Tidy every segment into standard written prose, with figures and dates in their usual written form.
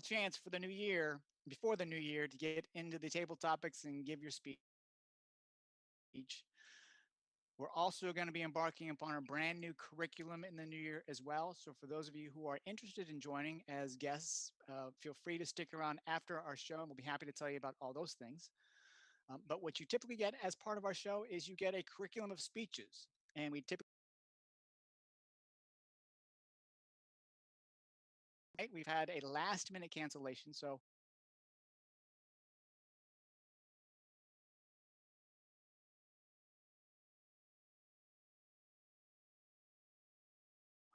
chance for the new year, before the new year, to get into the table topics and give your speech. We're also going to be embarking upon a brand new curriculum in the new year as well. So for those of you who are interested in joining as guests, feel free to stick around after our show, and we'll be happy to tell you about all those things. But what you typically get as part of our show is you get a curriculum of speeches, and we typically we've had a last minute cancellation, so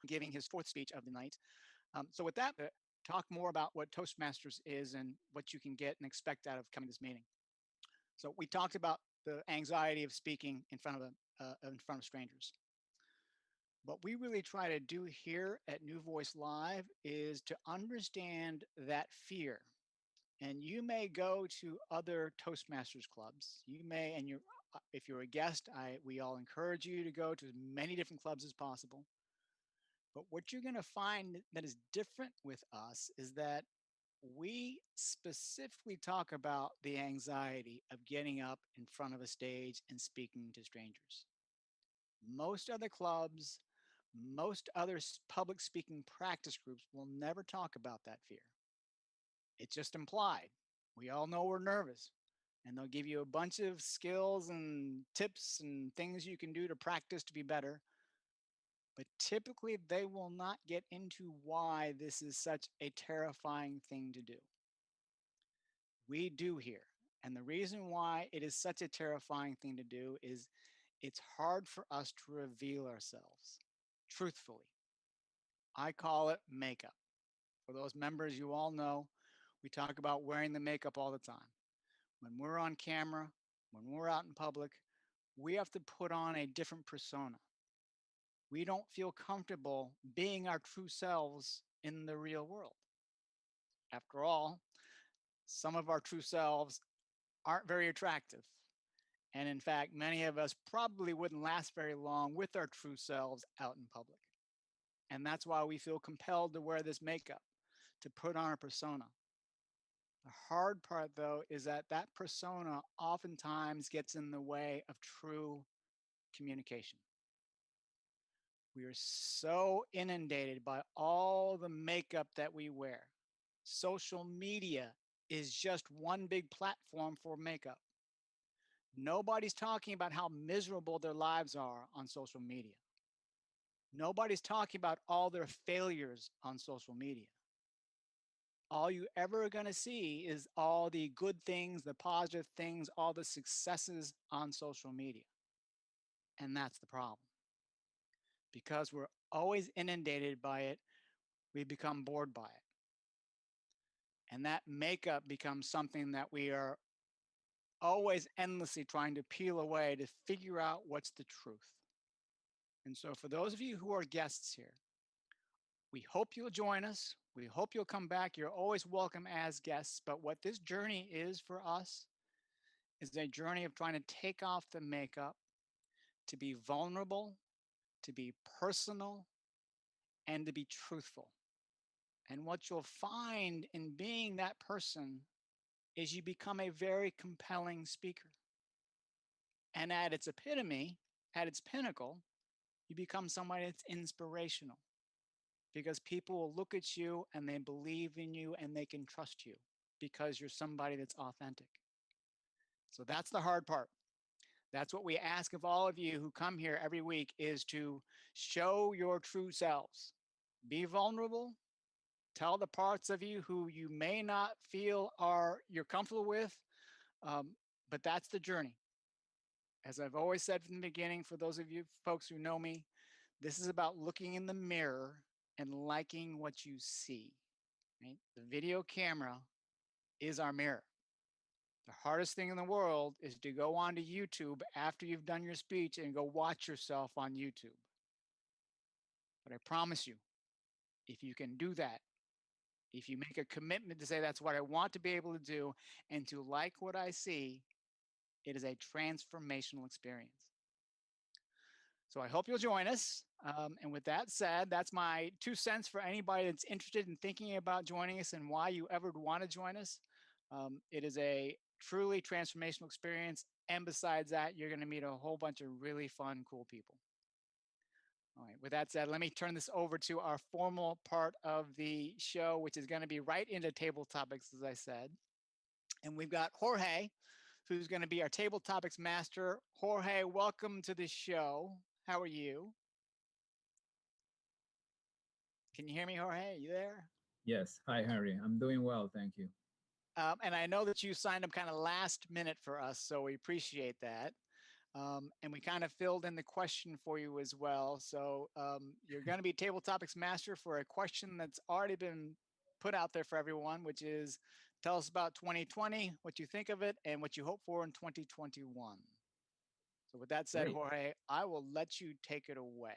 giving his fourth speech of the night. So with that, talk more about what Toastmasters is and what you can get and expect out of coming to this meeting. So we talked about the anxiety of speaking in front of strangers. What we really try to do here at New Voice Live is to understand that fear. And you may go to other Toastmasters clubs. You may, and if you're a guest, we all encourage you to go to as many different clubs as possible. But what you're going to find that is different with us is that we specifically talk about the anxiety of getting up in front of a stage and speaking to strangers. Most other clubs, most other public speaking practice groups will never talk about that fear. It's just implied. We all know we're nervous, and they'll give you a bunch of skills and tips and things you can do to practice to be better. But typically, they will not get into why this is such a terrifying thing to do. We do here. And the reason why it is such a terrifying thing to do is it's hard for us to reveal ourselves truthfully. I call it makeup. For those members, you all know, we talk about wearing the makeup all the time. When we're on camera, when we're out in public, we have to put on a different persona. We don't feel comfortable being our true selves in the real world. After all, some of our true selves aren't very attractive. And in fact, many of us probably wouldn't last very long with our true selves out in public. And that's why we feel compelled to wear this makeup, to put on a persona. The hard part, though, is that that persona oftentimes gets in the way of true communication. We are so inundated by all the makeup that we wear. Social media is just one big platform for makeup. Nobody's talking about how miserable their lives are on social media. Nobody's talking about all their failures on social media. All you ever are going to see is all the good things, the positive things, all the successes on social media. And that's the problem. Because we're always inundated by it, we become bored by it. And that makeup becomes something that we are always endlessly trying to peel away to figure out what's the truth. And so for those of you who are guests here, we hope you'll join us. We hope you'll come back. You're always welcome as guests. But what this journey is for us is a journey of trying to take off the makeup, to be vulnerable, to be personal, and to be truthful. And what you'll find in being that person is you become a very compelling speaker. And at its epitome, at its pinnacle, you become somebody that's inspirational, because people will look at you and they believe in you and they can trust you because you're somebody that's authentic. So that's the hard part. That's what we ask of all of you who come here every week, is to show your true selves. Be vulnerable. Tell the parts of you who you may not feel you're comfortable with, but that's the journey. As I've always said from the beginning, for those of you folks who know me, this is about looking in the mirror and liking what you see. Right? The video camera is our mirror. The hardest thing in the world is to go onto YouTube after you've done your speech and go watch yourself on YouTube. But I promise you, if you can do that, if you make a commitment to say that's what I want to be able to do and to like what I see, it is a transformational experience. So I hope you'll join us. And with that said, that's my 2 cents for anybody that's interested in thinking about joining us and why you ever want to join us. It is a truly transformational experience. And besides that, you're going to meet a whole bunch of really fun, cool people. All right, with that said, let me turn this over to our formal part of the show, which is going to be right into table topics, as I said. And we've got Jorge, who's going to be our table topics master. Jorge, welcome to the show. How are you? Can you hear me, Jorge? Are you there? Yes. Hi, Harry. I'm doing well. Thank you. And I know that you signed up kind of last minute for us, so we appreciate that. And we kind of filled in the question for you as well. So you're going to be table topics master for a question that's already been put out there for everyone, which is tell us about 2020, what you think of it, and what you hope for in 2021. So with that said, Great. Jorge, I will let you take it away.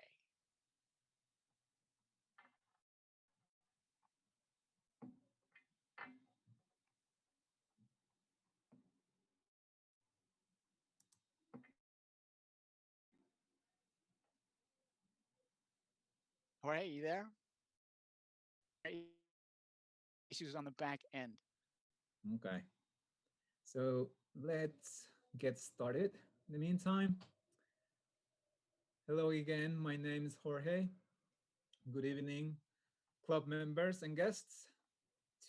Jorge, you there? Issues on the back end. Okay. So let's get started. In the meantime, hello again. My name is Jorge. Good evening, club members and guests.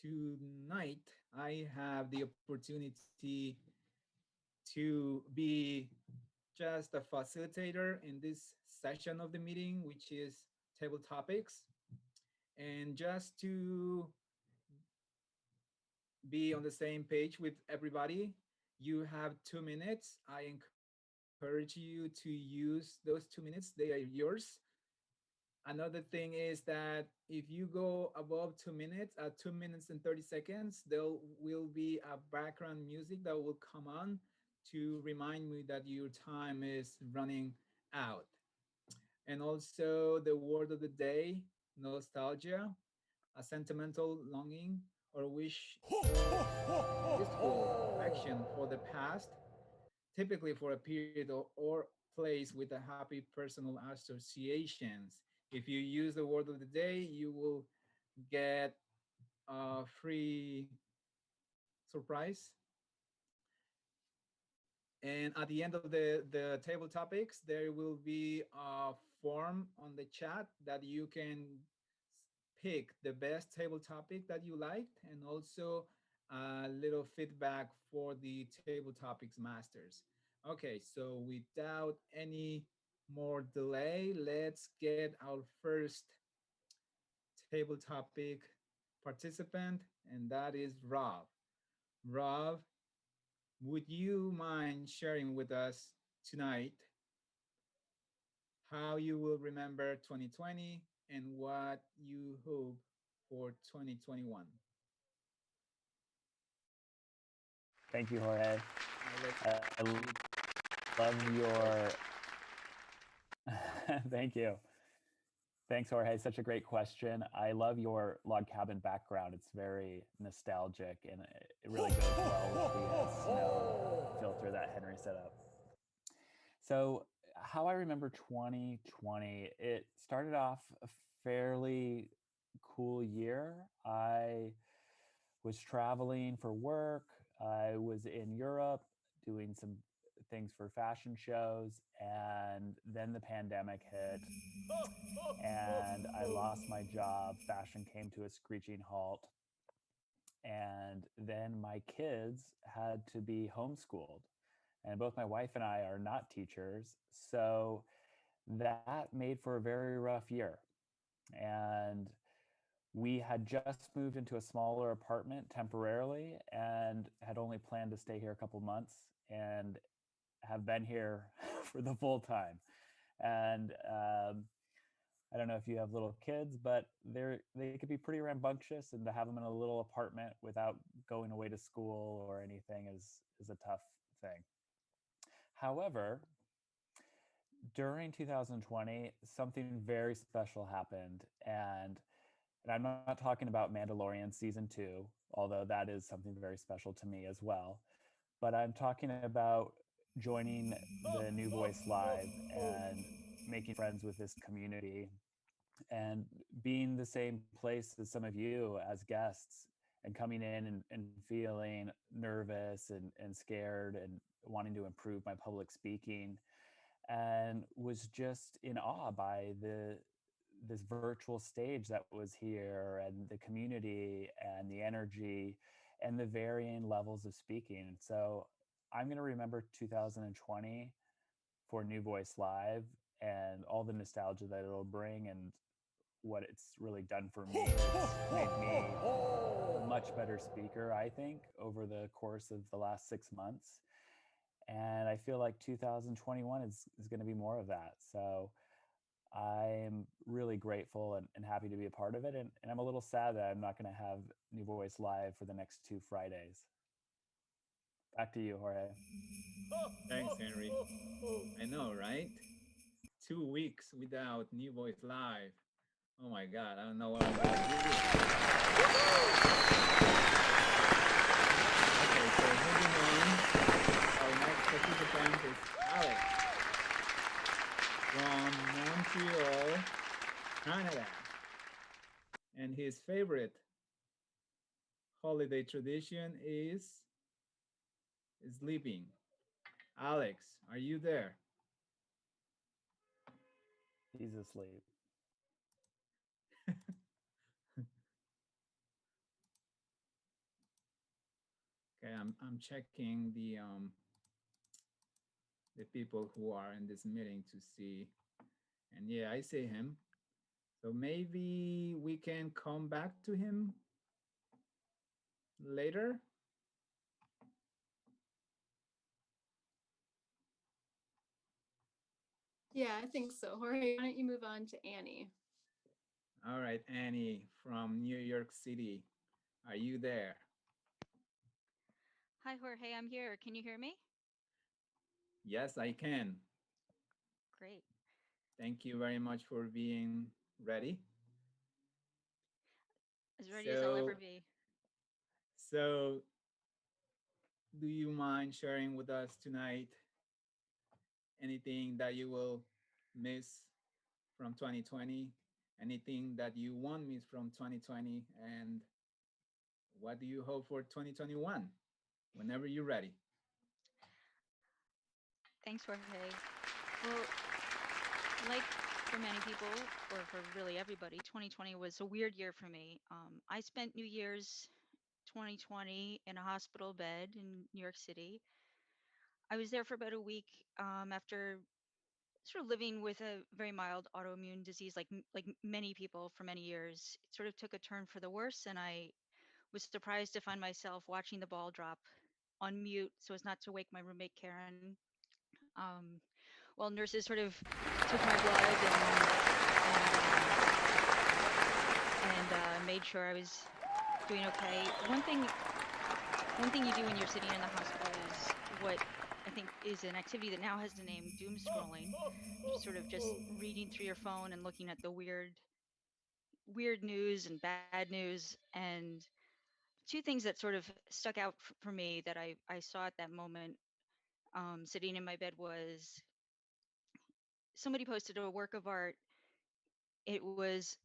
Tonight, I have the opportunity to be just a facilitator in this session of the meeting, which is table topics. And just to be on the same page with everybody, you have 2 minutes. I encourage you to use those 2 minutes, they are yours. Another thing is that if you go above 2 minutes, at 2 minutes and 30 seconds, there will be a background music that will come on to remind me that your time is running out. And also the word of the day, nostalgia, a sentimental longing or wish or wistful affection for the past, typically for a period or place with a happy personal associations. If you use the word of the day, you will get a free surprise. And at the end of the table topics, there will be a form on the chat that you can pick the best table topic that you liked and also a little feedback for the table topics masters. Okay, so without any more delay, let's get our first table topic participant, and that is Rob. Rob, would you mind sharing with us tonight how you will remember 2020 and what you hope for 2021? Thank you, Jorge. I'll let I you love take it away. your. Thank you. Thanks, Jorge. Such a great question. I love your log cabin background. It's very nostalgic and it really goes well with the snow filter that Henry set up. So, how I remember 2020, it started off a fairly cool year. I was traveling for work. I was in Europe doing some things for fashion shows, and then the pandemic hit, and I lost my job. Fashion came to a screeching halt, and then my kids had to be homeschooled. And both my wife and I are not teachers, so that made for a very rough year. And we had just moved into a smaller apartment temporarily and had only planned to stay here a couple months and have been here for the full time. And I don't know if you have little kids, but they could be pretty rambunctious, and to have them in a little apartment without going away to school or anything is a tough thing. However, during 2020, something very special happened, and I'm not talking about Mandalorian season 2, although that is something very special to me as well. But I'm talking about joining the New Voice Live and making friends with this community and being the same place as some of you as guests and coming in and feeling nervous and scared and wanting to improve my public speaking, and was just in awe by this virtual stage that was here and the community and the energy and the varying levels of speaking. So I'm going to remember 2020 for New Voice Live and all the nostalgia that it'll bring and what it's really done for me. It's made me a much better speaker, I think, over the course of the last 6 months. And I feel like 2021 is going to be more of that. So I'm really grateful and happy to be a part of it. And I'm a little sad that I'm not going to have New Voice Live for the next 2 Fridays. Back to you, Jorge. Thanks, Henry. I know, right? 2 weeks without New Voice Live. Oh my God, I don't know what I'm gonna do. Okay, so moving on. Our next participant is Alex from Montreal, Canada. And his favorite holiday tradition is sleeping. Alex, are you there? He's asleep. Okay, I'm checking the people who are in this meeting to see. And yeah, I see him. So maybe we can come back to him later. Yeah, I think so. Jorge, why don't you move on to Annie? All right, Annie from New York City. Are you there? Hi, Jorge. I'm here. Can you hear me? Yes, I can. Great. Thank you very much for being ready. As ready as I'll ever So, be. so do you mind sharing with us tonight anything that you will miss from 2020? Anything that you won't miss from 2020? And what do you hope for 2021? Whenever you're ready. Thanks, Jorge. Well, like for many people, or for really everybody, 2020 was a weird year for me. I spent New Year's 2020 in a hospital bed in New York City. I was there for about a week after sort of living with a very mild autoimmune disease, like many people for many years. It sort of took a turn for the worse, and I was surprised to find myself watching the ball drop on mute so as not to wake my roommate Karen. Um, while nurses sort of took my blood and made sure I was doing okay. One thing you do when you're sitting in the hospital is what I think is an activity that now has the name doom scrolling. Sort of just reading through your phone and looking at the weird news and bad news. And two things that sort of stuck out for me that I saw at that moment, sitting in my bed, was somebody posted a work of art. It was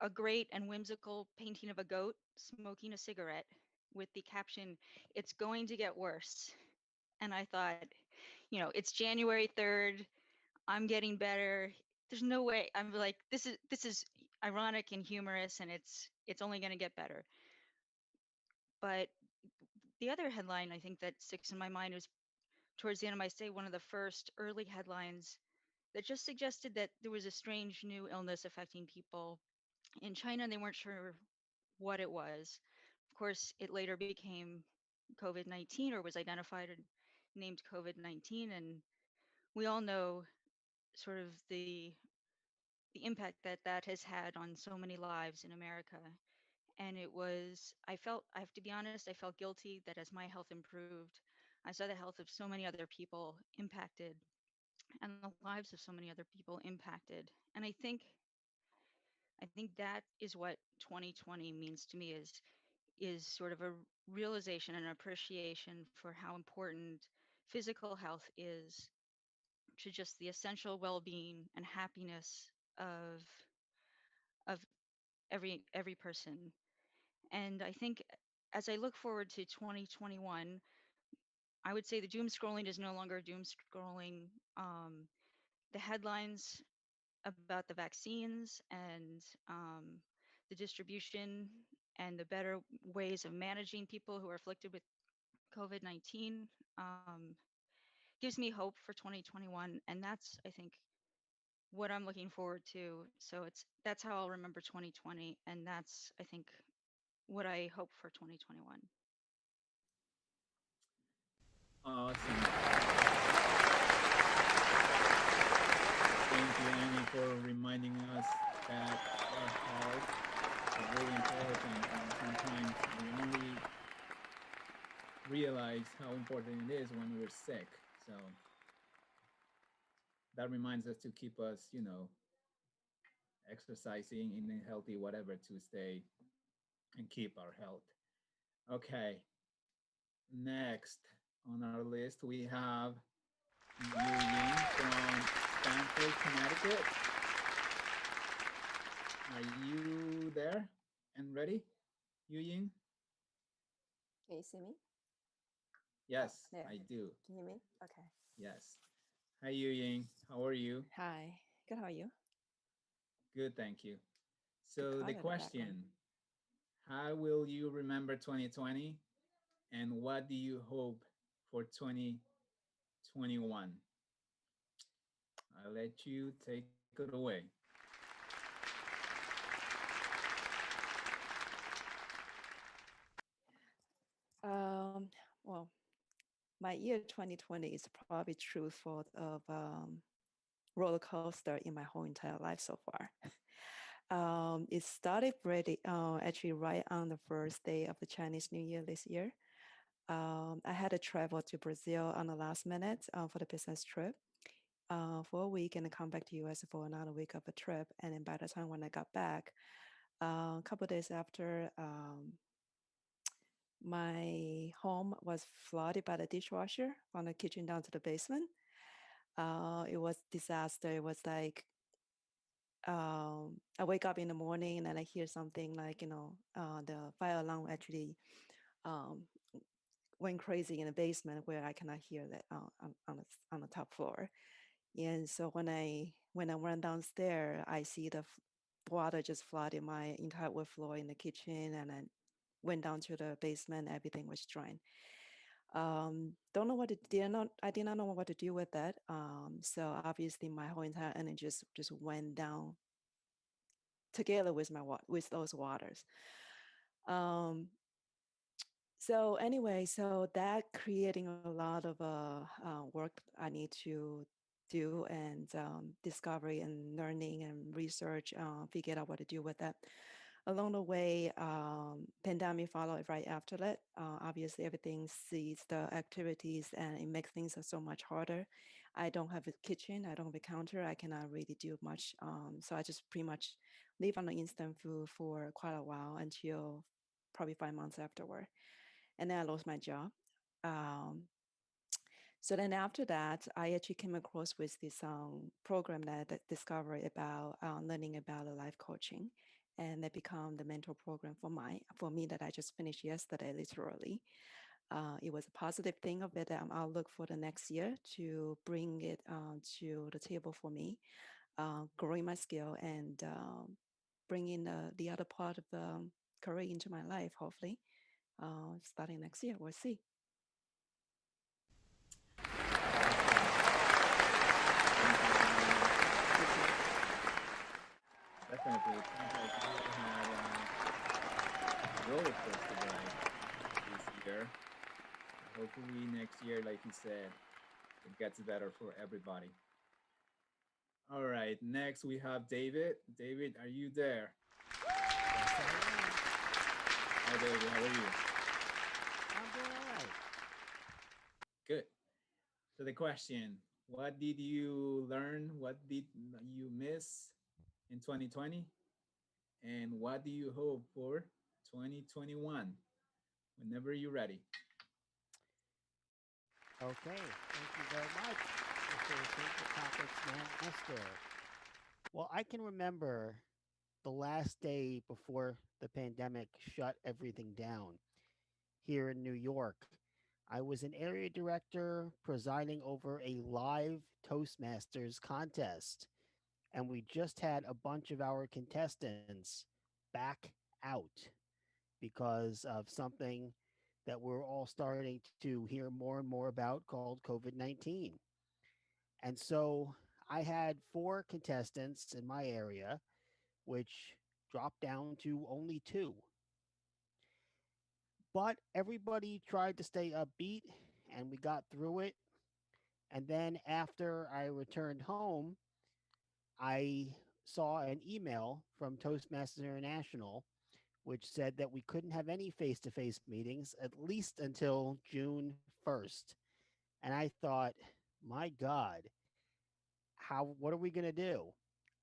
a great and whimsical painting of a goat smoking a cigarette with the caption, "It's going to get worse." And I thought, it's January 3rd. I'm getting better. There's no way. I'm like, this is ironic and humorous, and it's only going to get better. But the other headline I think that sticks in my mind was towards the end of my stay, one of the first early headlines that just suggested that there was a strange new illness affecting people in China, and they weren't sure what it was. Of course, it later became COVID-19, or was identified and named COVID-19, and we all know sort of the impact that that has had on so many lives in America. And I have to be honest, I felt guilty that as my health improved, I saw the health of so many other people impacted and the lives of so many other people impacted. And I think that is what 2020 means to me, is sort of a realization and appreciation for how important physical health is to just the essential well-being and happiness of of every person. And I think as I look forward to 2021, I would say the doom scrolling is no longer doom scrolling. Um, the headlines about the vaccines and the distribution and the better ways of managing people who are afflicted with COVID-19 gives me hope for 2021. And that's, I think, what I'm looking forward to. So that's how I'll remember 2020. And that's, I think, what I hope for 2021. Awesome. Thank you, Annie, for reminding us that our health is really important, and sometimes we only realize how important it is when we're sick. So that reminds us to keep us, exercising, eating healthy, whatever, to stay and keep our health. Okay, next on our list we have Yuying from Stanford, Connecticut. Are you there and ready, Yuying? Can you see me? Yes, there. I do. Can you hear me? Okay. Yes. Hi, Yuying. How are you? Hi. Good. How are you? Good, thank you. So the quiet in the question, background. how will you remember 2020 and what do you hope for 2021? I'll let you take it away. Well, my year 2020 is probably true full of roller coaster in my whole entire life so far. It started pretty actually right on the first day of the Chinese New Year this year. I had to travel to Brazil on the last minute for the business trip for a week and then come back to US for another week of a trip. And then by the time when I got back, a couple of days after, my home was flooded by the dishwasher from the kitchen down to the basement. It was disaster. It was like I wake up in the morning and I hear something like the fire alarm actually um, went crazy in the basement where I cannot hear that on the top floor. And so when I went downstairs, I see the water just flooded my entire wood floor in the kitchen, and I went down to the basement. Everything was drying. Don't know what to I did not know what to do with that. So obviously my whole entire energy just went down together with with those waters. Um, so anyway, so that creating a lot of work I need to do, and discovery and learning and research, figure out what to do with that. Along the way, pandemic followed right after that. Obviously, everything ceased the activities, and it makes things so much harder. I don't have a kitchen. I don't have a counter. I cannot really do much. So I just pretty much live on the instant food for quite a while until probably 5 months afterward. And then I lost my job. Um, so then after that, I actually came across with this program that discovered about learning about life coaching, and that become the mentor program for me that I just finished yesterday, literally. It was a positive thing of it. I'll look for the next year to bring it to the table for me, growing my skill and bringing the other part of the career into my life, hopefully, starting next year. We'll see. Definitely. It sounds like you had a roller coaster ride this year. Hopefully next year, like you said, it gets better for everybody. All right, next we have David. David, are you there? Hi, David. How are you? I'm doing all right. Good. So the question, what did you learn? What did you miss in 2020? And what do you hope for 2021? Whenever you're ready. Okay, thank you very much, Mr. favorite topics, Master. Well, I can remember the last day before the pandemic shut everything down here in New York. I was an area director presiding over a live Toastmasters contest, and we just had a bunch of our contestants back out because of something that we're all starting to hear more and more about called COVID 19. And so I had four contestants in my area, which dropped down to only two. But everybody tried to stay upbeat and we got through it. And then after I returned home, I saw an email from Toastmasters International which said that we couldn't have any face to face meetings at least until June 1st. And I thought, my God, what are we going to do?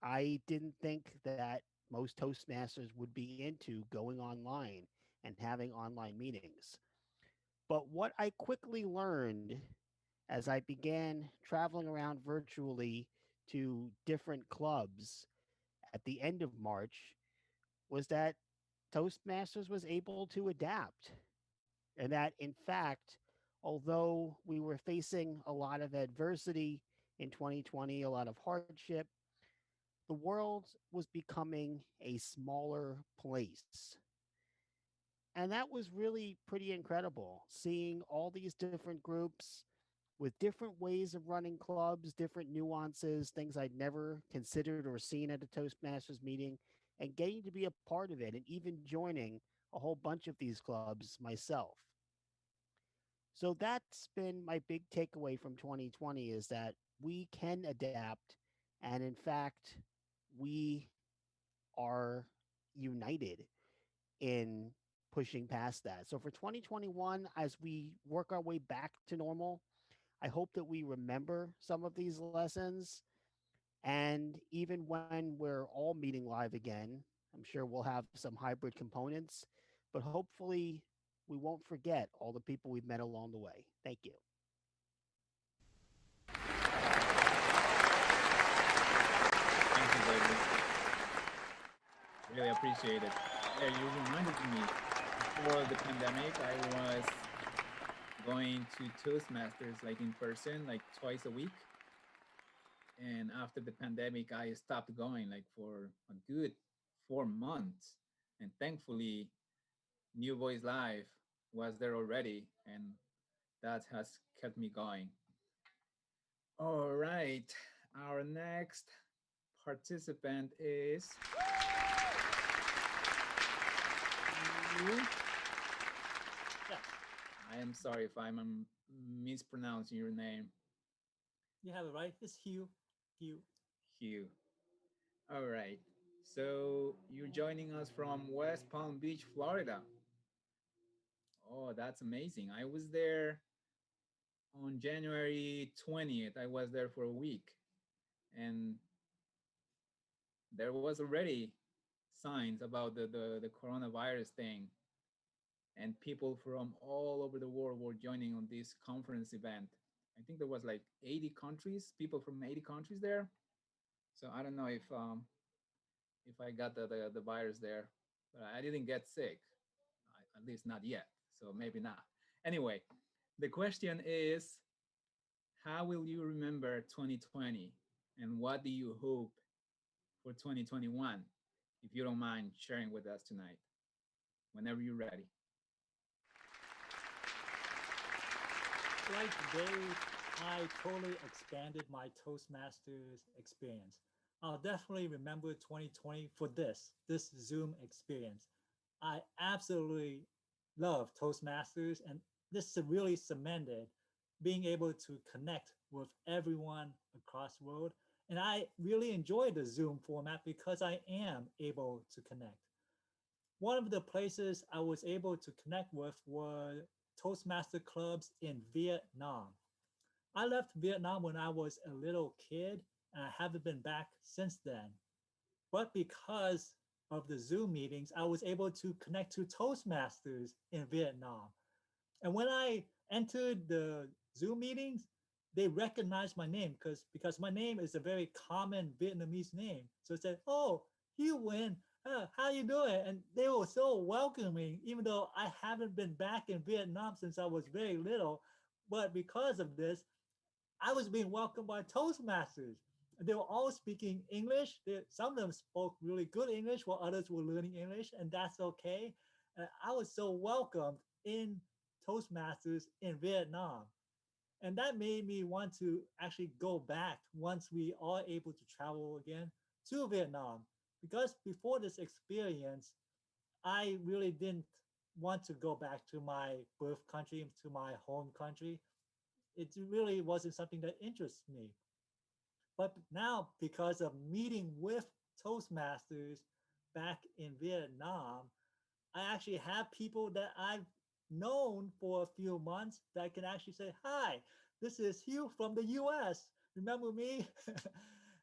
I didn't think that most Toastmasters would be into going online and having online meetings. But what I quickly learned as I began traveling around virtually to different clubs at the end of March was that Toastmasters was able to adapt. And that, in fact, although we were facing a lot of adversity in 2020, a lot of hardship, the world was becoming a smaller place. And that was really pretty incredible, seeing all these different groups with different ways of running clubs, different nuances, things I'd never considered or seen at a Toastmasters meeting, and getting to be a part of it and even joining a whole bunch of these clubs myself. So that's been my big takeaway from 2020 is that we can adapt. And in fact, we are united in pushing past that. So for 2021, as we work our way back to normal, I hope that we remember some of these lessons. And even when we're all meeting live again, I'm sure we'll have some hybrid components, but hopefully we won't forget all the people we've met along the way. Thank you. Thank you, David. Really appreciate it. Yeah, you reminded me before the pandemic, I was going to Toastmasters like in person, like twice a week. And after the pandemic, I stopped going like for a good 4 months. And thankfully, New Voice Live was there already, and that has kept me going. All right, our next participant is you. Yes, I am sorry if I'm mispronouncing your name, you have it right. It's Hieu. Hieu. Hugh. All right. So you're joining us from West Palm Beach, Florida. Oh, that's amazing. I was there on January 20th. I was there for a week, and there was already signs about the coronavirus thing, and people from all over the world were joining on this conference event. I think there was like 80 countries, people from 80 countries there. So I don't know if I got the virus there, but I didn't get sick, at least not yet. So maybe not. Anyway, the question is, how will you remember 2020, and what do you hope for 2021? If you don't mind sharing with us tonight, whenever you're ready. Like Dave, I totally expanded my Toastmasters experience. I'll definitely remember 2020 for this Zoom experience. I absolutely love Toastmasters, and this really cemented being able to connect with everyone across the world. And I really enjoy the Zoom format because I am able to connect. One of the places I was able to connect with were Toastmaster clubs in Vietnam. I left Vietnam when I was a little kid, and I haven't been back since then. But because of the Zoom meetings, I was able to connect to Toastmasters in Vietnam. And when I entered the Zoom meetings, they recognize my name because my name is a very common Vietnamese name. So they said, "Oh, Hieu, how you doing?" And they were so welcoming, even though I haven't been back in Vietnam since I was very little. But because of this, I was being welcomed by Toastmasters. They were all speaking English. Some of them spoke really good English, while others were learning English, and that's okay. And I was so welcomed in Toastmasters in Vietnam. And that made me want to actually go back once we are able to travel again to Vietnam. Because before this experience, I really didn't want to go back to my birth country, to my home country. It really wasn't something that interests me. But now, because of meeting with Toastmasters back in Vietnam, I actually have people that I've known for a few months that can actually say, "Hi, this is Hugh from the US. Remember me?"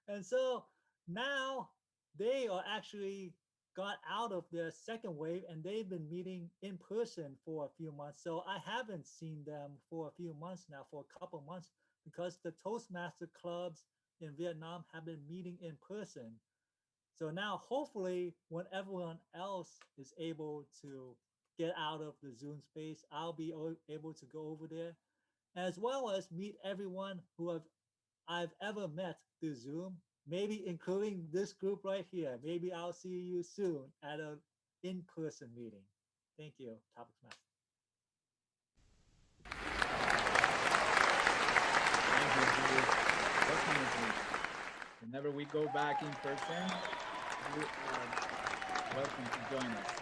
And so now they are actually got out of their second wave and they've been meeting in person for a few months. So I haven't seen them for a few months now, for a couple months, because the Toastmaster clubs in Vietnam have been meeting in person. So now, hopefully, when everyone else is able to get out of the Zoom space, I'll be able to go over there, as well as meet everyone I've ever met through Zoom, maybe including this group right here. Maybe I'll see you soon at an in-person meeting. Thank you, Topics Master. Thank you, Julie. Definitely. Whenever we go back in person, you are welcome to join us.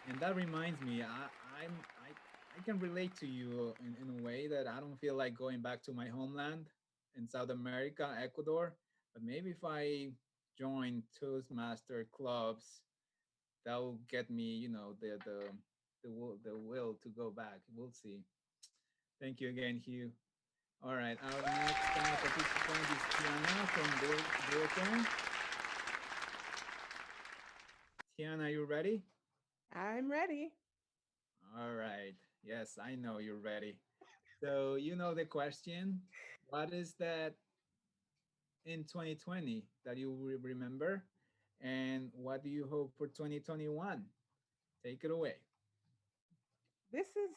And that reminds me, I can relate to you in a way that I don't feel like going back to my homeland in South America, Ecuador. But maybe if I join Toastmaster clubs, that will get me, the will to go back. We'll see. Thank you again, Hugh. All right, our next participant is Tiana from Britain. Tiana, you ready? I'm ready. All right. Yes, I know you're ready. So you know the question. What is that in 2020 that you will remember? And what do you hope for 2021? Take it away. This is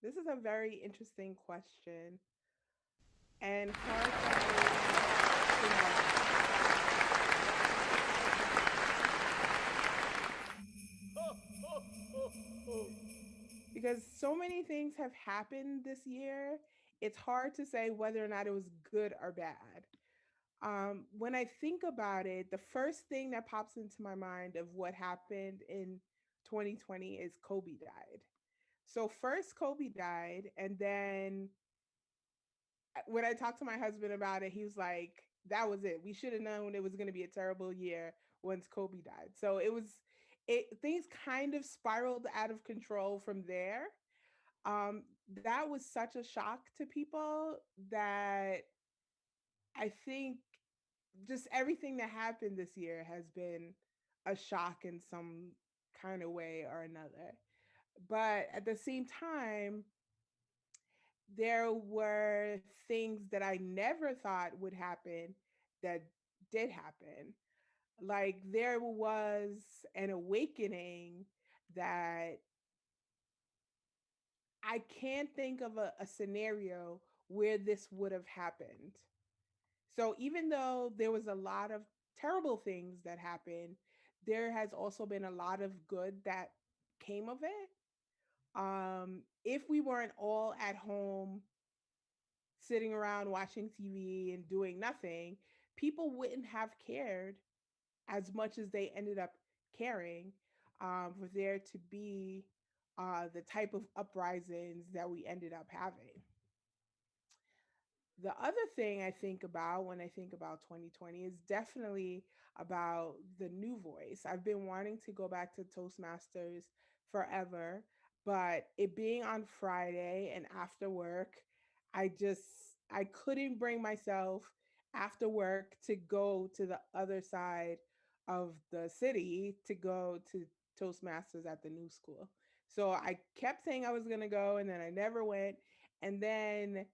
this is a very interesting question and hard to because so many things have happened this year. It's hard to say whether or not it was good or bad. When I think about it, the first thing that pops into my mind of what happened in 2020 is Kobe died. So first Kobe died, and then when I talked to my husband about it, he was like, "That was it. We should have known it was going to be a terrible year once Kobe died." So it things kind of spiraled out of control from there. That was such a shock to people that I think just everything that happened this year has been a shock in some kind of way or another. But at the same time, there were things that I never thought would happen that did happen. Like there was an awakening that I can't think of a scenario where this would have happened. So even though there was a lot of terrible things that happened, there has also been a lot of good that came of it. If we weren't all at home sitting around watching TV and doing nothing, people wouldn't have cared as much as they ended up caring for there to be the type of uprisings that we ended up having. The other thing I think about when I think about 2020 is definitely about the new voice. I've been wanting to go back to Toastmasters forever, but it being on Friday and after work, I couldn't bring myself after work to go to the other side of the city to go to Toastmasters at the new school. So I kept saying I was going to go and then I never went. And then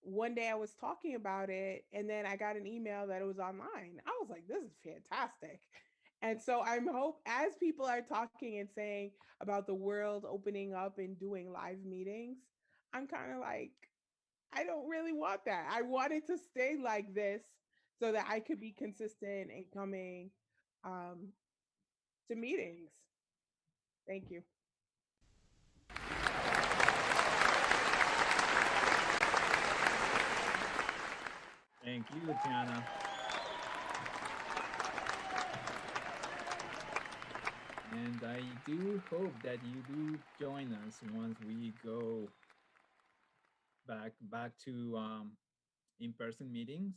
one day I was talking about it and then I got an email that it was online. I was like, this is fantastic. And so I'm hope as people are talking and saying about the world opening up and doing live meetings, I'm kind of like, I don't really want that. I want it to stay like this so that I could be consistent in coming um, to meetings. Thank you. Thank you, Tiana. And I do hope that you do join us once we go back to in-person meetings.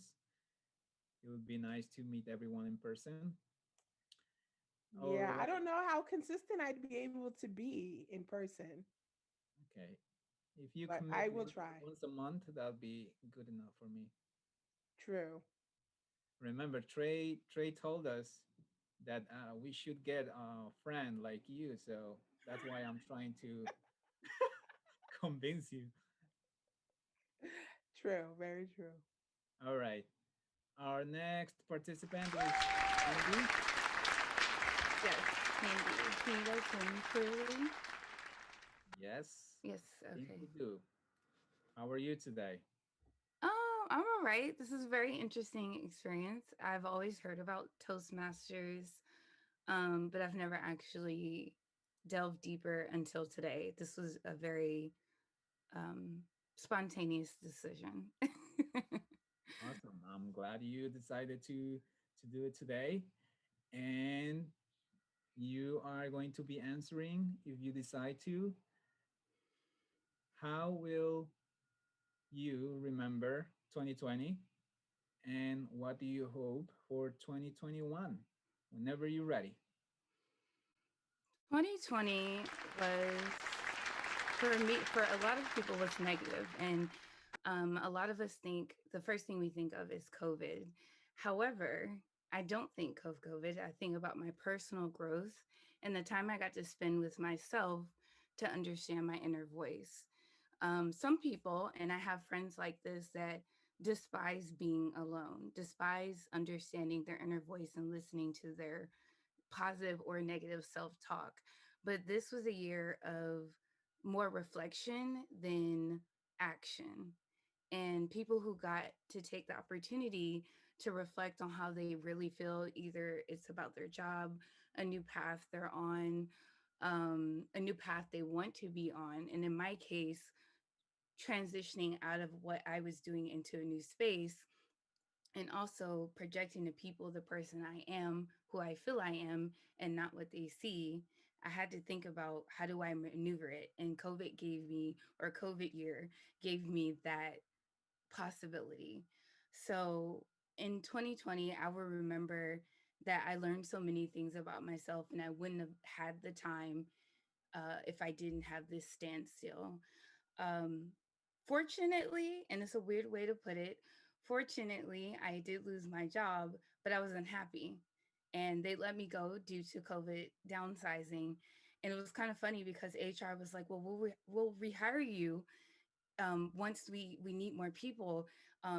It would be nice to meet everyone in person. All Yeah, I right. don't know how consistent I'd be able to be in person, Okay. If you but commit I will try. once a month, that'll be good enough for me. True. Remember, Trey told us that we should get a friend like you, so that's why I'm trying to convince you. True. Very true. All right. Our next participant is Andy. Yes, Thandi. Can you guys hear me clearly? Yes, Yes, I think okay. we do. How are you today? Oh, I'm all right. This is a very interesting experience. I've always heard about Toastmasters, but I've never actually delved deeper until today. This was a very um, spontaneous decision. Awesome. I'm glad you decided to do it today. And you are going to be answering, if you decide to, how will you remember 2020 and what do you hope for 2021? Whenever you're ready. 2020 was, for me, for a lot of people, was negative, and a lot of us think the first thing we think of is COVID. However, I don't think of COVID. I think about my personal growth and the time I got to spend with myself to understand my inner voice. Some people, and I have friends like this, that despise being alone, despise understanding their inner voice and listening to their positive or negative self talk. But this was a year of more reflection than action. And people who got to take the opportunity to reflect on how they really feel, either it's about their job, a new path they're on, a new path they want to be on. And in my case, transitioning out of what I was doing into a new space, and also projecting to people the person I am, who I feel I am, and not what they see. I had to think about, how do I maneuver it? And COVID year gave me that possibility. So in 2020, I will remember that I learned so many things about myself, and I wouldn't have had the time if I didn't have this standstill. Um, Fortunately, and it's a weird way to put it, fortunately, I did lose my job, but I was unhappy. And they let me go due to COVID downsizing. And it was kind of funny because HR was like, well, we'll rehire you once we need more people.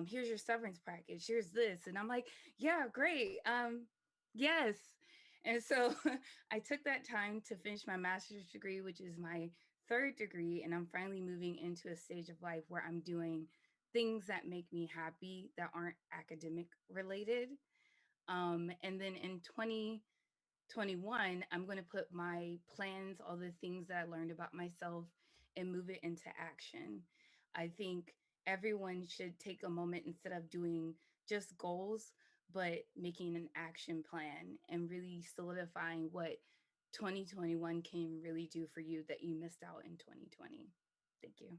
Here's your severance package. Here's this. And I'm like, yeah, great. Yes. And so I took that time to finish my master's degree, which is my third degree. And I'm finally moving into a stage of life where I'm doing things that make me happy that aren't academic related. And then in 2021, I'm going to put my plans, all the things that I learned about myself, and move it into action. I think everyone should take a moment, instead of doing just goals, but making an action plan and really solidifying what 2021 can really do for you that you missed out in 2020. Thank you.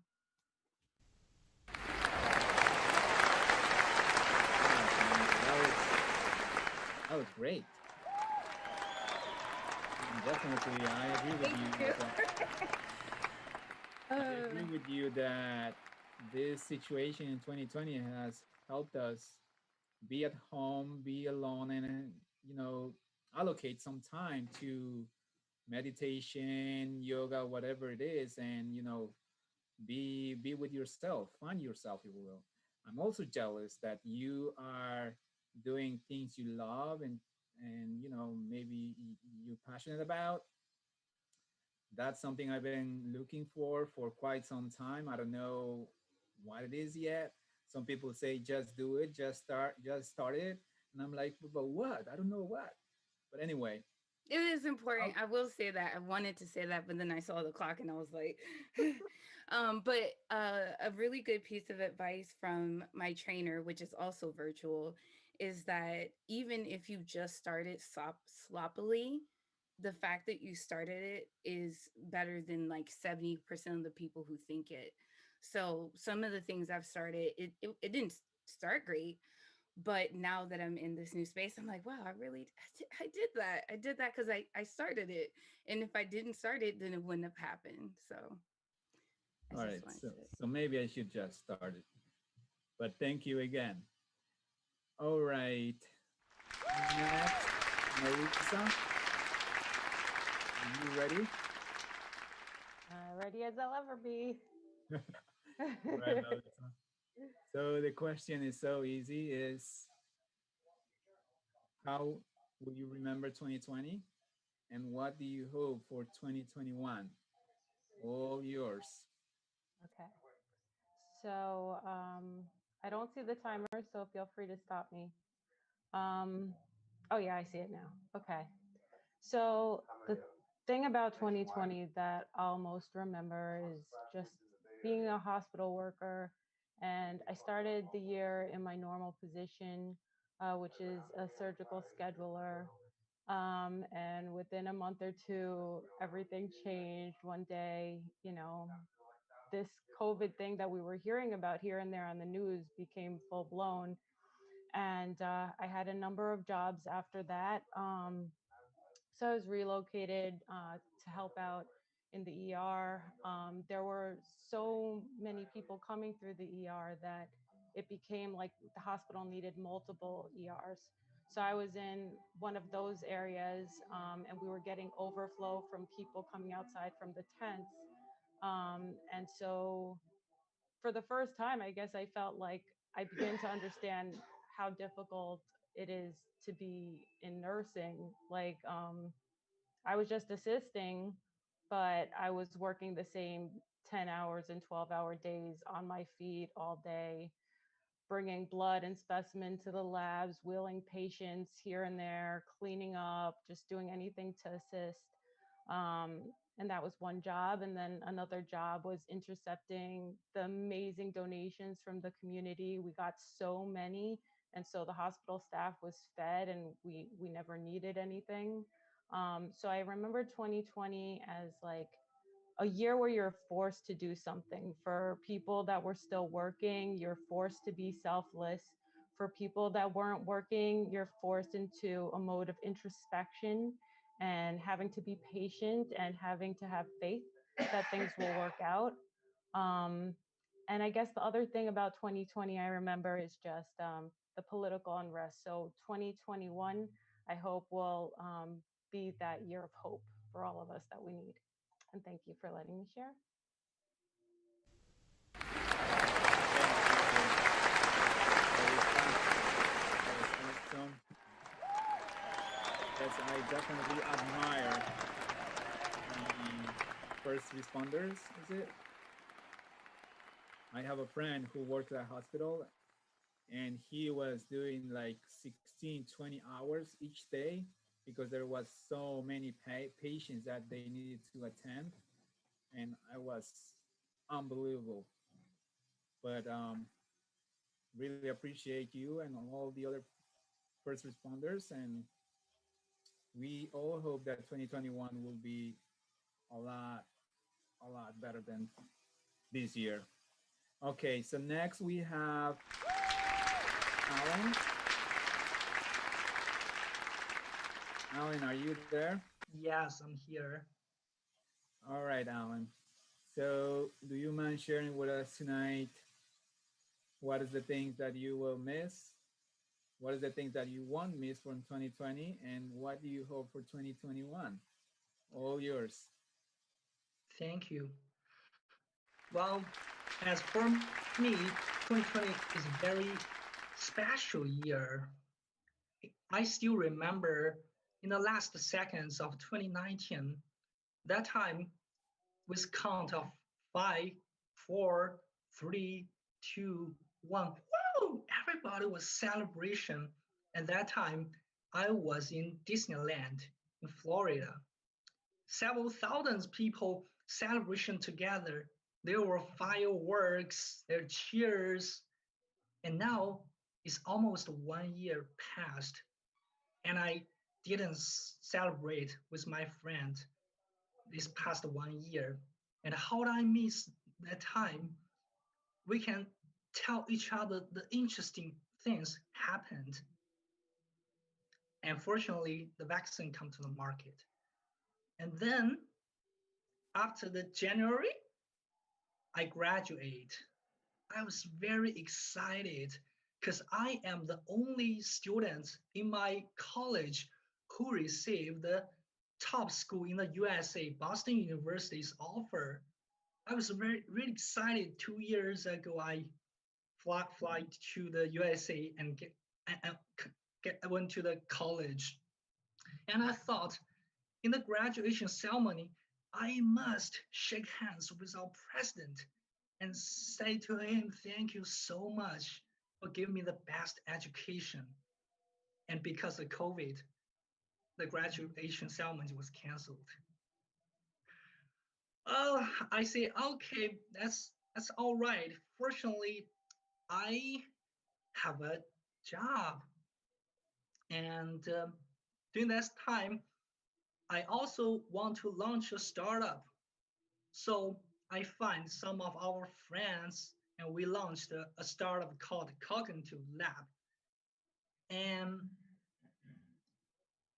That was great. Definitely, I agree with you. I agree with you that this situation in 2020 has helped us be at home, be alone, and allocate some time to meditation, yoga, whatever it is, and be with yourself, find yourself, if you will. I'm also jealous that you are doing things you love and maybe you're passionate about. That's something I've been looking for quite some time. I don't know what it is yet. Some people say just do it, just start it, and I'm like, but what? I don't know what. But anyway, It is important. I will say that. I wanted to say that, but then I saw the clock and I was like, a really good piece of advice from my trainer, which is also virtual, is that even if you just started sloppily, the fact that you started it is better than like 70% of the people who think it. So some of the things I've started, it didn't start great, but now that I'm in this new space, I'm like, wow, I did that. I did that because I started it. And if I didn't start it, then it wouldn't have happened. So all right. So maybe I should just start it. But thank you again. All right. Next, Marisa. Are you ready? Ready as I'll ever be. Right, Marisa. So the question is so easy, is how will you remember 2020 and what do you hope for 2021? All yours. Okay. So I don't see the timer, so feel free to stop me. Oh yeah, I see it now. Okay. So the thing about 2020 that I'll most remember is just being a hospital worker. And I started the year in my normal position, which is a surgical scheduler. And within a month or two, everything changed one day. This COVID thing that we were hearing about here and there on the news became full blown. And I had a number of jobs after that. So I was relocated to help out in the ER. There were so many people coming through the ER that it became like the hospital needed multiple ERs. So I was in one of those areas, and we were getting overflow from people coming outside from the tents. And so for the first time, I guess I felt like I began to understand how difficult it is to be in nursing. Like, I was just assisting, but I was working the same 10 hours and 12-hour days on my feet all day, bringing blood and specimen to the labs, wheeling patients here and there, cleaning up, just doing anything to assist. Um, and that was one job. And then another job was intercepting the amazing donations from the community. We got so many. And so the hospital staff was fed and we never needed anything. So I remember 2020 as like a year where you're forced to do something. For people that were still working, you're forced to be selfless. For people that weren't working, you're forced into a mode of introspection and having to be patient and having to have faith that things will work out. Um, and I guess the other thing about 2020 I remember is just the political unrest. So 2021, I hope will be that year of hope for all of us that we need. And thank you for letting me share. Awesome. Yes, I definitely admire the first responders, is it? I have a friend who worked at a hospital and he was doing like 16, 20 hours each day because there was so many patients that they needed to attend. And I was unbelievable. But really appreciate you and all the other first responders. And we all hope that 2021 will be a lot better than this year. Okay, so next we have Alan. Alan, are you there? Yes, I'm here. All right, Alan. So do you mind sharing with us tonight what is the things that you will miss? What is the things that you won't miss from 2020? And what do you hope for 2021? All yours. Thank you. Well, as for me, 2020 is a very special year. I still remember in the last seconds of 2019, that time with count of 5, 4, 3, 2, 1. Woo! Everybody was celebration. At that time, I was in Disneyland in Florida. Several thousands people celebration together. There were fireworks, there cheers, and now it's almost 1 year past, and I didn't celebrate with my friend this past 1 year. And how did I miss that time? We can tell each other the interesting things happened. Unfortunately, the vaccine come to the market. And then after the January, I graduate. I was very excited because I am the only student in my college who received the top school in the USA, Boston University's offer. I was really excited. 2 years ago, I fly to the USA and I went to the college. And I thought in the graduation ceremony, I must shake hands with our president and say to him, thank you so much for giving me the best education. And because of COVID, the graduation ceremony was canceled. Oh, I say, okay, that's all right. Fortunately, I have a job. And during this time, I also want to launch a startup. So I find some of our friends and we launched a startup called Cognitive Lab. And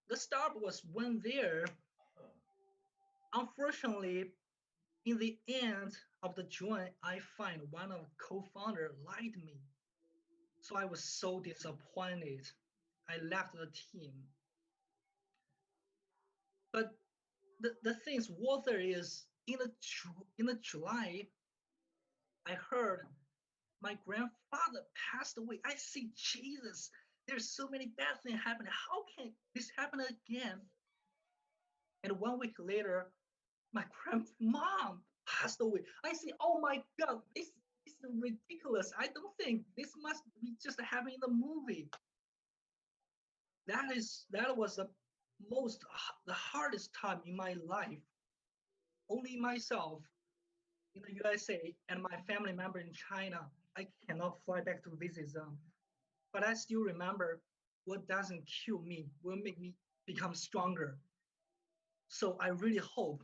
the startup was went there. Unfortunately, in the end of the join, I find one of the co-founder lied me. So I was so disappointed. I left the team. But the things water is in the July, I heard my grandfather passed away. I see Jesus. There's so many bad things happening. How can this happen again? And 1 week later, my grandmom passed away. I say, oh my God, this is ridiculous. I don't think this must be just happening in the movie. That was the hardest time in my life. Only myself in the USA and my family member in China. I cannot fly back to visit them. But I still remember what doesn't kill me will make me become stronger. So I really hope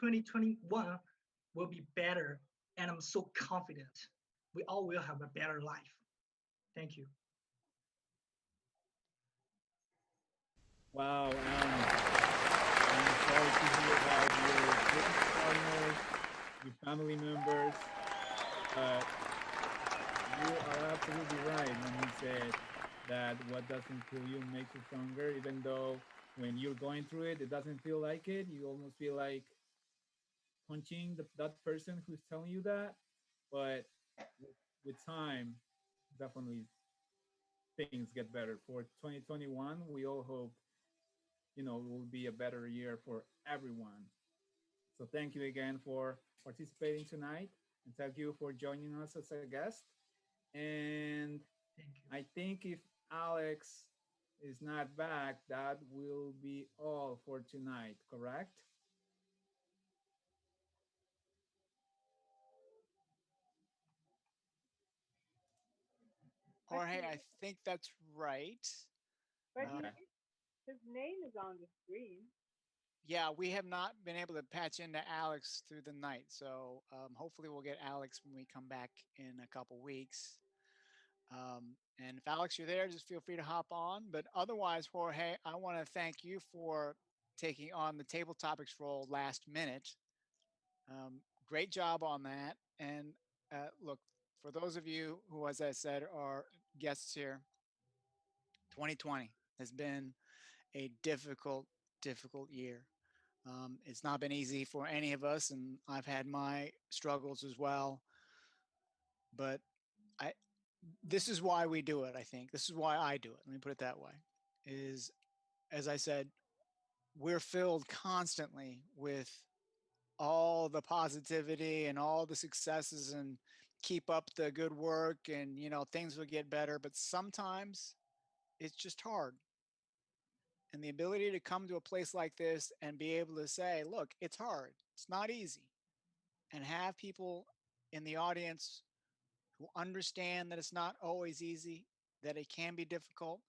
2021 will be better. And I'm so confident we all will have a better life. Thank you. Wow, I'm sorry to hear about your business partners, your family members, but you are absolutely right when you said that what doesn't kill you makes you stronger, even though when you're going through it, it doesn't feel like it. You almost feel like punching that person who's telling you that. But with time, definitely things get better. For 2021, we all hope, it will be a better year for everyone. So thank you again for participating tonight, and thank you for joining us as a guest. And I think if Alex is not back, that will be all for tonight, correct? Jorge, I think that's right. But Okay. his name is on the screen. Yeah, we have not been able to patch into Alex through the night. So hopefully we'll get Alex when we come back in a couple weeks. And if Alex, you're there, just feel free to hop on. But otherwise, Jorge, I want to thank you for taking on the table topics role last minute. Great job on that. And look, for those of you who, as I said, are guests here, 2020 has been a difficult, difficult year. It's not been easy for any of us, and I've had my struggles as well. But I, this is why we do it. I think this is why I do it. Let me put it that way. Is, as I said, we're filled constantly with all the positivity and all the successes, and keep up the good work, and things will get better. But sometimes it's just hard. And the ability to come to a place like this and be able to say, look, it's hard, it's not easy, and have people in the audience who understand that it's not always easy, that it can be difficult,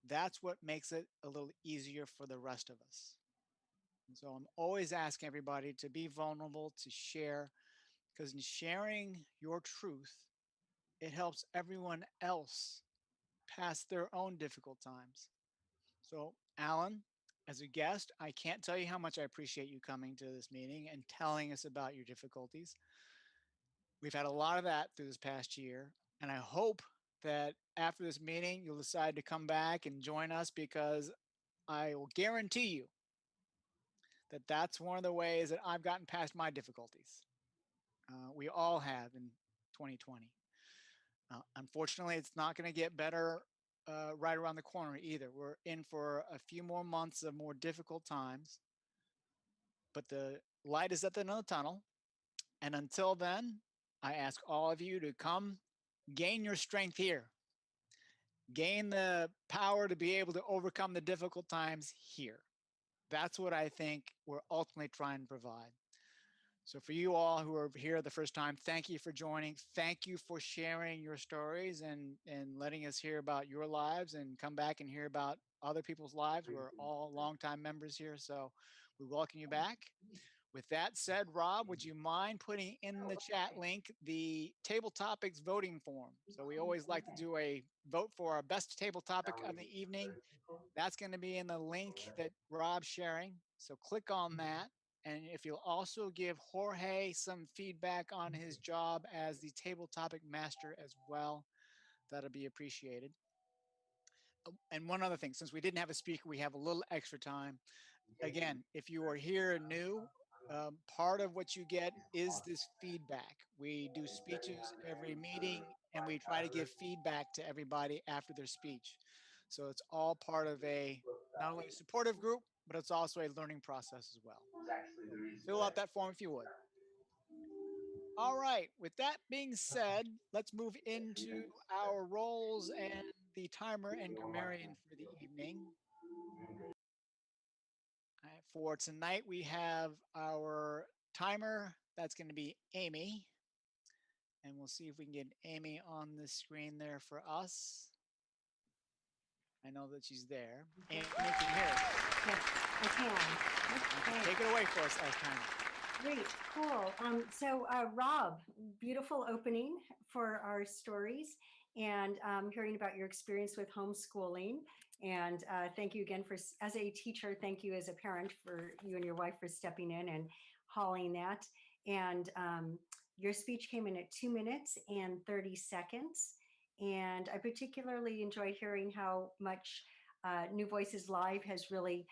that's what makes it a little easier for the rest of us. And so I'm always asking everybody to be vulnerable, to share, because in sharing your truth, it helps everyone else pass their own difficult times. So, Alan, as a guest, I can't tell you how much I appreciate you coming to this meeting and telling us about your difficulties. We've had a lot of that through this past year, and I hope that after this meeting, you'll decide to come back and join us, because I will guarantee you that that's one of the ways that I've gotten past my difficulties. We all have in 2020. Unfortunately, it's not going to get better right around the corner either. We're in for a few more months of more difficult times, but the light is at the end of the tunnel. And until then, I ask all of you to come gain your strength here, gain the power to be able to overcome the difficult times here. That's what I think we're ultimately trying to provide. So for you all who are here the first time, thank you for joining. Thank you for sharing your stories and letting us hear about your lives, and come back and hear about other people's lives. We're all longtime members here, so we welcome you back. With that said, Rob, would you mind putting in the chat link the table topics voting form? So we always like to do a vote for our best table topic of the evening. That's going to be in the link that Rob's sharing. So click on that. And if you'll also give Jorge some feedback on his job as the table topic master as well, that'll be appreciated. And one other thing, since we didn't have a speaker, we have a little extra time. Again, if you are here new, part of what you get is this feedback. We do speeches every meeting, and we try to give feedback to everybody after their speech. So it's all part of not only a supportive group, but it's also a learning process as well. Fill out that form if you would. All right, with that being said, let's move into our roles and the timer and grammarian for the evening. For tonight, we have our timer. That's going to be Amy. And we'll see if we can get Amy on the screen there for us. I know that she's there. Amy, can you hear us? Yes, I can. Okay. Take it away for us last time. Great, cool. Rob, beautiful opening for our stories, and hearing about your experience with homeschooling. And thank you again as a teacher, thank you as a parent, for you and your wife for stepping in and hauling that. And your speech came in at 2 minutes and 30 seconds. And I particularly enjoyed hearing how much New Voices Live has really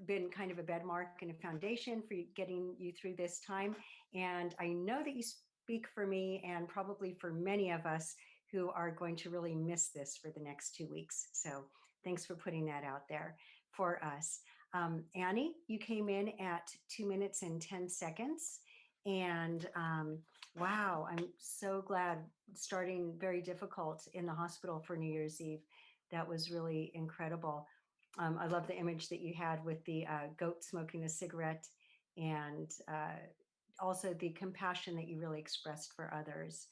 been kind of a bedmark and a foundation for getting you through this time. And I know that you speak for me, and probably for many of us who are going to really miss this for the next 2 weeks. So thanks for putting that out there for us. Annie, you came in at 2 minutes and 10 seconds. And wow, I'm so glad, starting very difficult in the hospital for New Year's Eve. That was really incredible. I love the image that you had with the goat smoking a cigarette, and also the compassion that you really expressed for others,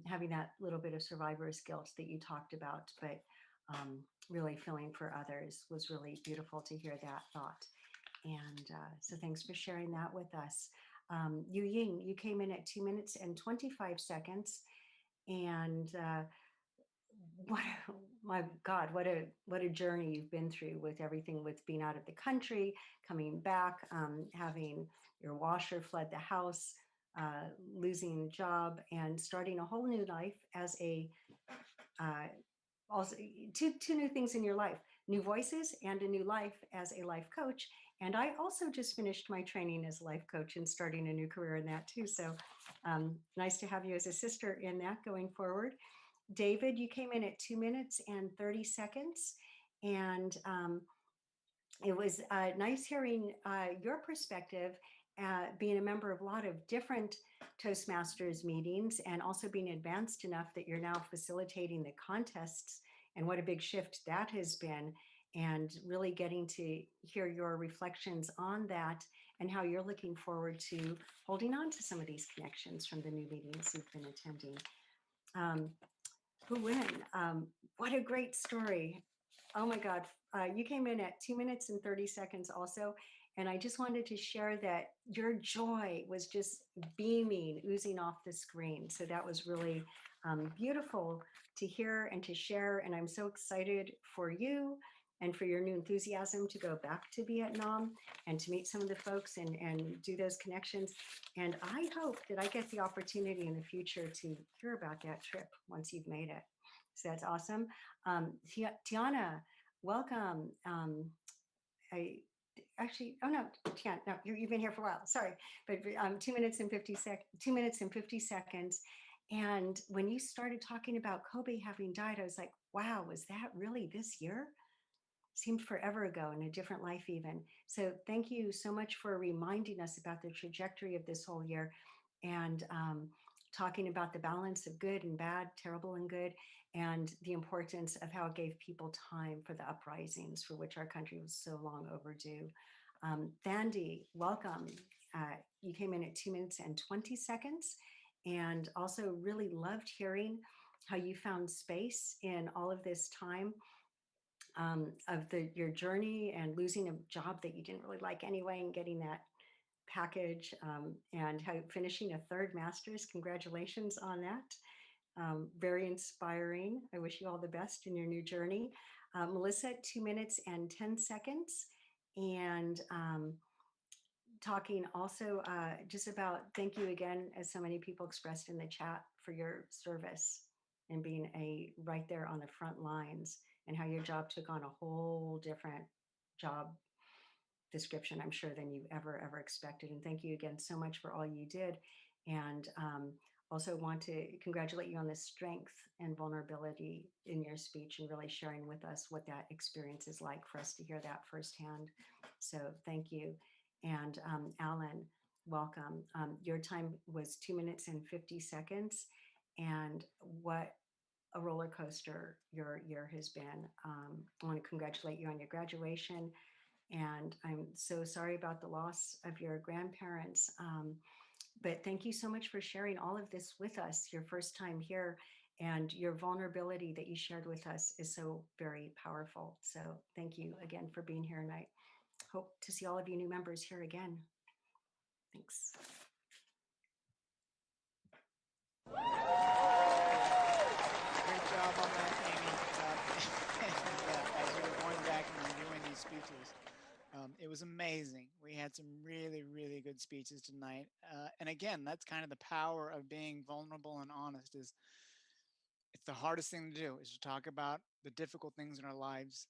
having that little bit of survivor's guilt that you talked about, but really feeling for others was really beautiful to hear that thought. And so thanks for sharing that with us. Yuying, you came in at 2 minutes and 25 seconds. And my God, what a journey you've been through with everything, with being out of the country, coming back, having your washer flood the house, losing a job, and starting a whole new life as also two new things in your life: New Voices and a new life as a life coach. And I also just finished my training as a life coach and starting a new career in that too. So nice to have you as a sister in that going forward. David, you came in at 2 minutes and 30 seconds. And it was nice hearing your perspective, being a member of a lot of different Toastmasters meetings and also being advanced enough that you're now facilitating the contests, and what a big shift that has been, and really getting to hear your reflections on that and how you're looking forward to holding on to some of these connections from the new meetings you've been attending. Who win? What a great story. Oh my God. You came in at 2 minutes and 30 seconds also. And I just wanted to share that your joy was just beaming, oozing off the screen. So that was really beautiful to hear and to share. And I'm so excited for you and for your new enthusiasm to go back to Vietnam and to meet some of the folks and do those connections. And I hope that I get the opportunity in the future to hear about that trip once you've made it. So that's awesome. Tiana, welcome. Oh no, Tiana, no, you've been here for a while. Sorry, but 2 minutes and 50 seconds. And when you started talking about Kobe having died, I was like, wow, was that really this year? Seemed forever ago, in a different life even. So thank you so much for reminding us about the trajectory of this whole year, and talking about the balance of good and bad, terrible and good, and the importance of how it gave people time for the uprisings for which our country was so long overdue. Thandi, welcome. You came in at 2 minutes and 20 seconds, and also really loved hearing how you found space in all of this time of your journey and losing a job that you didn't really like anyway, and getting that package, and how finishing a third master's. Congratulations on that. Very inspiring. I wish you all the best in your new journey. Melissa, 2 minutes and 10 seconds. And talking also just about, thank you again, as so many people expressed in the chat, for your service and being right there on the front lines, and how your job took on a whole different job description, I'm sure, than you ever expected. And thank you again so much for all you did. And also want to congratulate you on the strength and vulnerability in your speech, and really sharing with us what that experience is like, for us to hear that firsthand. So thank you. And Alan, welcome. Your time was 2 minutes and 50 seconds. And what a roller coaster your year has been. I want to congratulate you on your graduation. And I'm so sorry about the loss of your grandparents. But thank you so much for sharing all of this with us, your first time here, and your vulnerability that you shared with us is so very powerful. So thank you again for being here, and I hope to see all of you new members here again. Thanks. Great job on that, Amy. As we were going back and reviewing these speeches, it was amazing. We had some really, really good speeches tonight. And again, that's kind of the power of being vulnerable and honest. It's the hardest thing to do, is to talk about the difficult things in our lives.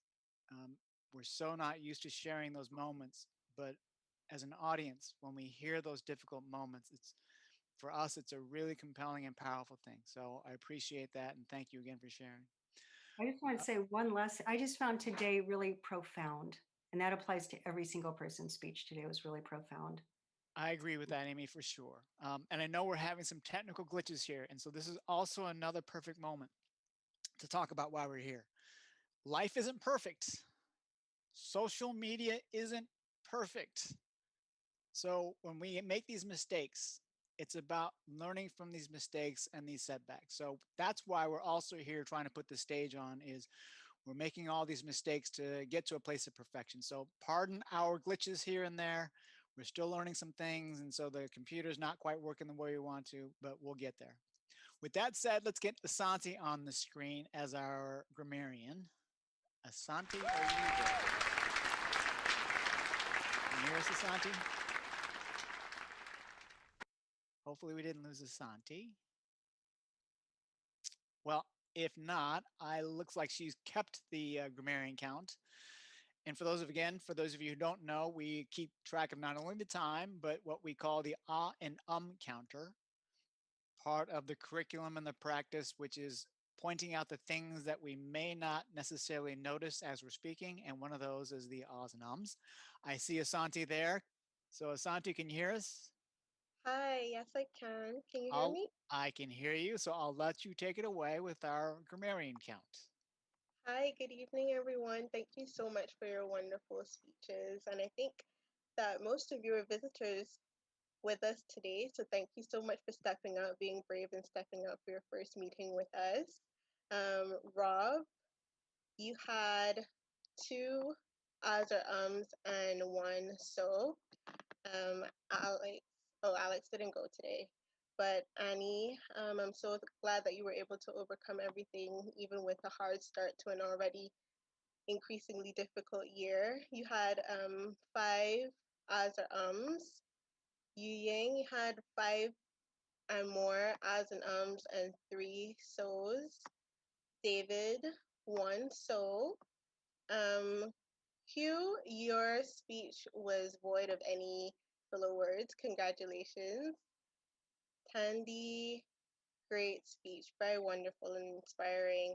We're so not used to sharing those moments, but as an audience, when we hear those difficult moments, for us, it's a really compelling and powerful thing. So I appreciate that, and thank you again for sharing. I just want to say one last, I just found today really profound, and that applies to every single person's speech today. It was really profound. I agree with that, Amy, for sure. And I know we're having some technical glitches here, and so this is also another perfect moment to talk about why we're here. Life isn't perfect. Social media isn't perfect. So when we make these mistakes, it's about learning from these mistakes and these setbacks. So that's why we're also here trying to put the stage on, is we're making all these mistakes to get to a place of perfection. So pardon our glitches here and there. We're still learning some things, and so the computer's not quite working the way we want to, but we'll get there. With that said, let's get Asantie on the screen as our grammarian. Asantie, are you there? Can you hear us, Asantie? Hopefully we didn't lose Asantie. Well, if not, looks like she's kept the grammarian count. And for those of you who don't know, we keep track of not only the time, but what we call the ah and counter, part of the curriculum and the practice, which is pointing out the things that we may not necessarily notice as we're speaking. And one of those is the ahs and ums. I see Asantie there. So Asantie, can you hear us? Hi, yes, I can. Can you hear me? I can hear you. So I'll let you take it away with our grammarian count. Hi, good evening, everyone. Thank you so much for your wonderful speeches. And I think that most of you are visitors with us today. So thank you so much for stepping up, being brave and stepping up for your first meeting with us. Rob, you had 2 ahs or ums and 1 so. Alex, Alex didn't go today. But Annie, I'm so glad that you were able to overcome everything, even with a hard start to an already increasingly difficult year. You had 5 ahs or ums. Yuying had 5 and more ahs and ums and 3 so's. David, 1 so. Hieu, your speech was void of any filler words. Congratulations. Thandi, great speech, very wonderful and inspiring.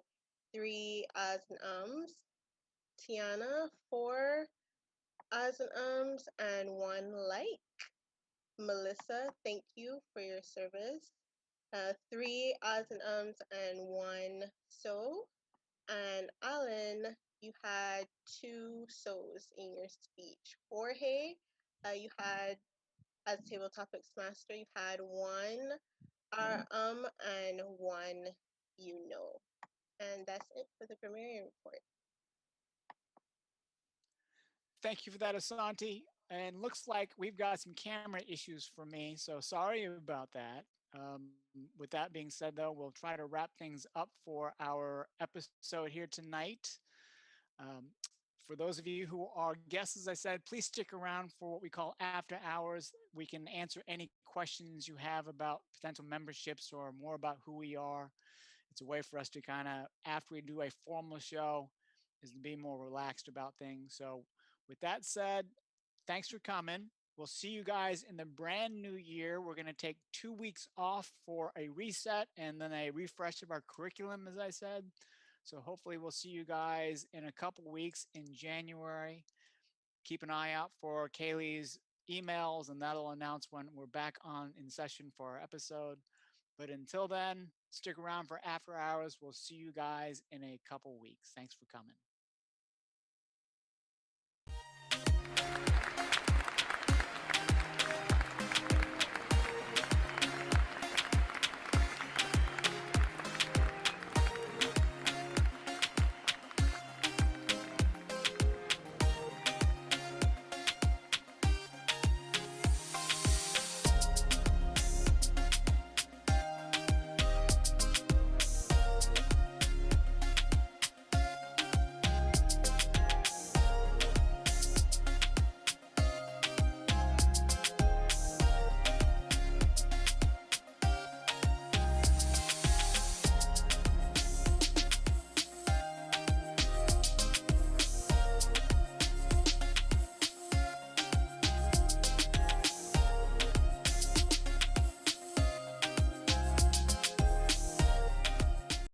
3 ahs and ums. Tiana, 4 ahs and ums and 1 like. Melissa, thank you for your service. 3 ahs and ums and 1 so. And Alan, you had 2 so's in your speech. Jorge, you had, as table topics master, you had 1 and 1 you know. And that's it for the Grammarian report. Thank you for that, Asantie. And looks like we've got some camera issues for me, so sorry about that. With that being said, though, we'll try to wrap things up for our episode here tonight. For those of you who are guests, as I said, please stick around for what we call after hours. We can answer any questions you have about potential memberships or more about who we are. It's a way for us to kind of, after we do a formal show, is to be more relaxed about things. So with that said, thanks for coming. We'll see you guys in the brand new year. We're going to take 2 weeks off for a reset and then a refresh of our curriculum, as I said. So hopefully we'll see you guys in a couple weeks in January. Keep an eye out for Kaylee's emails, and that'll announce when we're back on in session for our episode. But until then, stick around for after hours. We'll see you guys in a couple weeks. Thanks for coming.